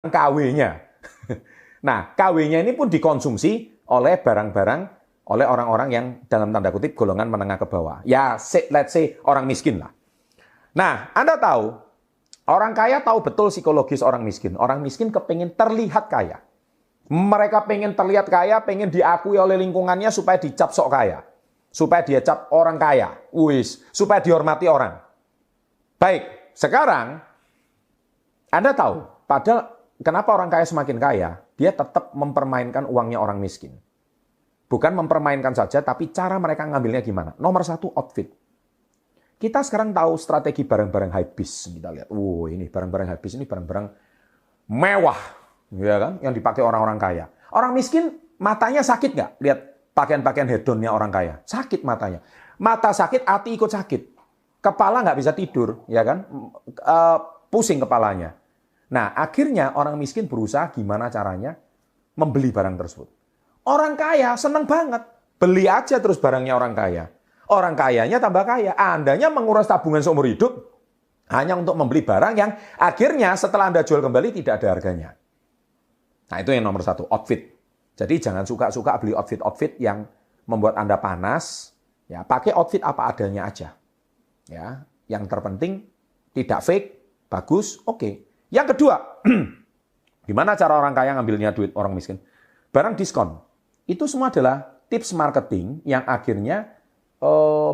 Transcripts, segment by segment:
KW-nya. Nah, KW-nya ini pun dikonsumsi oleh barang-barang, oleh orang-orang yang dalam tanda kutip golongan menengah ke bawah. Ya, let's say orang miskin lah. Nah, Anda tahu, orang kaya tahu betul psikologis orang miskin. Orang miskin kepingin terlihat kaya. Mereka pengen terlihat kaya, pengen diakui oleh lingkungannya supaya dicap sok kaya. Supaya dia cap orang kaya. Supaya dihormati orang. Baik, sekarang Anda tahu, padahal kenapa orang kaya semakin kaya? Dia tetap mempermainkan uangnya orang miskin. Bukan mempermainkan saja, tapi cara mereka ngambilnya gimana? Nomor satu, outfit. Kita sekarang tahu strategi barang-barang hypebeast. Kita lihat, ini barang-barang hypebeast, ini barang-barang mewah, ya kan? Yang dipakai orang-orang kaya. Orang miskin matanya sakit nggak? Lihat pakaian-pakaian hedonnya orang kaya. Sakit matanya. Mata sakit, hati ikut sakit. Kepala nggak bisa tidur, ya kan? Pusing kepalanya. Nah, akhirnya orang miskin berusaha gimana caranya membeli barang tersebut. Orang kaya seneng banget. Beli aja terus barangnya orang kaya. Orang kayanya tambah kaya. Andanya menguras tabungan seumur hidup hanya untuk membeli barang yang akhirnya setelah Anda jual kembali tidak ada harganya. Nah, itu yang nomor satu, outfit. Jadi jangan suka-suka beli outfit-outfit yang membuat Anda panas. Ya, pakai outfit apa adanya aja. Ya, yang terpenting tidak fake, bagus, oke. Yang kedua, gimana cara orang kaya ngambilnya duit orang miskin? Barang diskon. Itu semua adalah tips marketing yang akhirnya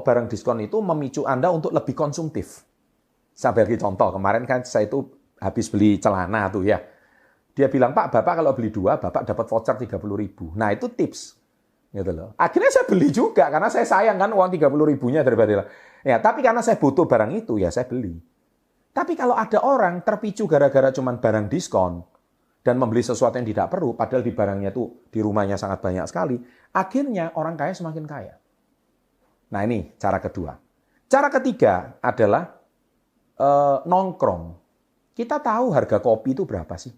barang diskon itu memicu Anda untuk lebih konsumtif. Saya bagi contoh, kemarin kan saya itu habis beli celana tuh ya. Dia bilang, Pak, Bapak kalau beli 2, Bapak dapat voucher 30.000. Nah, itu tips. Gitu loh. Akhirnya saya beli juga, karena saya sayang kan uang 30.000-nya daripada. Ya, tapi karena saya butuh barang itu, ya saya beli. Tapi kalau ada orang terpicu gara-gara cuma barang diskon dan membeli sesuatu yang tidak perlu, padahal di barangnya tuh di rumahnya sangat banyak sekali, akhirnya orang kaya semakin kaya. Nah, ini cara kedua. Cara ketiga adalah nongkrong. Kita tahu harga kopi itu berapa sih?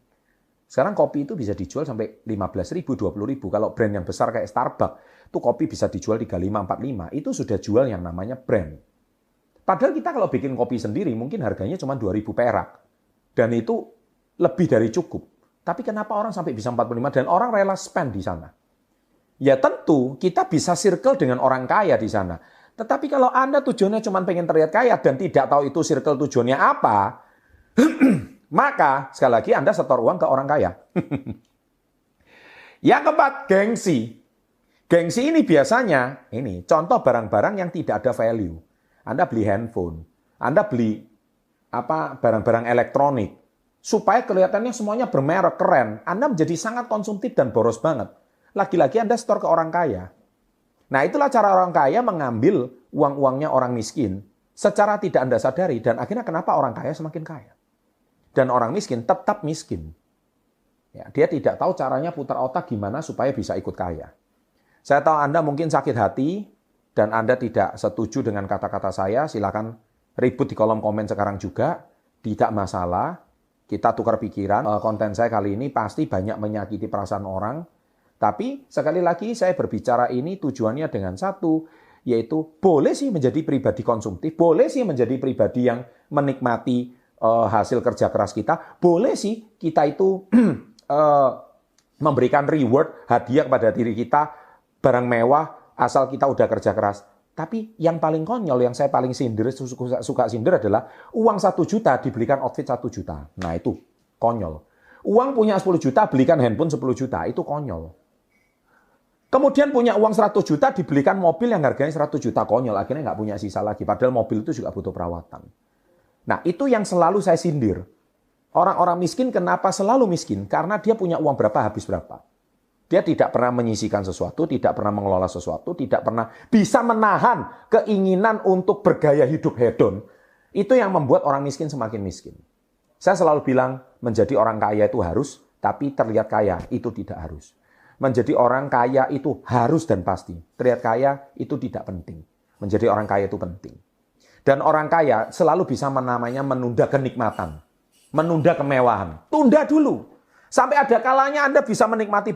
Sekarang kopi itu bisa dijual sampai 15.000, 20.000. Kalau brand yang besar kayak Starbucks, itu kopi bisa dijual 35, 45. Itu sudah jual yang namanya brand. Padahal kita kalau bikin kopi sendiri mungkin harganya cuma 2.000 perak. Dan itu lebih dari cukup. Tapi kenapa orang sampai bisa 45 dan orang rela spend di sana? Ya tentu kita bisa circle dengan orang kaya di sana. Tetapi kalau Anda tujuannya cuma pengen terlihat kaya dan tidak tahu itu circle tujuannya apa, maka sekali lagi Anda setor uang ke orang kaya. Yang keempat, gengsi. Gengsi ini biasanya, ini contoh barang-barang yang tidak ada value. Anda beli handphone, Anda beli barang-barang elektronik, supaya kelihatannya semuanya bermerek, keren. Anda menjadi sangat konsumtif dan boros banget. Lagi-lagi Anda setor ke orang kaya. Nah, itulah cara orang kaya mengambil uang-uangnya orang miskin secara tidak Anda sadari. Dan akhirnya kenapa orang kaya semakin kaya? Dan orang miskin tetap miskin. Ya, dia tidak tahu caranya putar otak gimana supaya bisa ikut kaya. Saya tahu Anda mungkin sakit hati, dan Anda tidak setuju dengan kata-kata saya, silakan ribut di kolom komen sekarang juga. Tidak masalah, kita tukar pikiran. Konten saya kali ini pasti banyak menyakiti perasaan orang. Tapi sekali lagi saya berbicara ini tujuannya dengan satu, yaitu boleh sih menjadi pribadi konsumtif, boleh sih menjadi pribadi yang menikmati hasil kerja keras kita, boleh sih kita itu memberikan reward, hadiah kepada diri kita, barang mewah, asal kita udah kerja keras. Tapi yang paling konyol, yang saya paling suka sindir adalah uang 1 juta dibelikan outfit 1 juta. Nah itu konyol. Uang punya 10 juta belikan handphone 10 juta, itu konyol. Kemudian punya uang 100 juta dibelikan mobil yang harganya 100 juta, konyol. Akhirnya nggak punya sisa lagi, padahal mobil itu juga butuh perawatan. Nah itu yang selalu saya sindir. Orang-orang miskin kenapa selalu miskin? Karena dia punya uang berapa, habis berapa. Dia tidak pernah menyisihkan sesuatu, tidak pernah mengelola sesuatu, tidak pernah bisa menahan keinginan untuk bergaya hidup hedon. Itu yang membuat orang miskin semakin miskin. Saya selalu bilang, menjadi orang kaya itu harus, tapi terlihat kaya itu tidak harus. Menjadi orang kaya itu harus dan pasti. Terlihat kaya itu tidak penting. Menjadi orang kaya itu penting. Dan orang kaya selalu bisa menunda kenikmatan. Menunda kemewahan. Tunda dulu. Sampai ada kalanya Anda bisa menikmati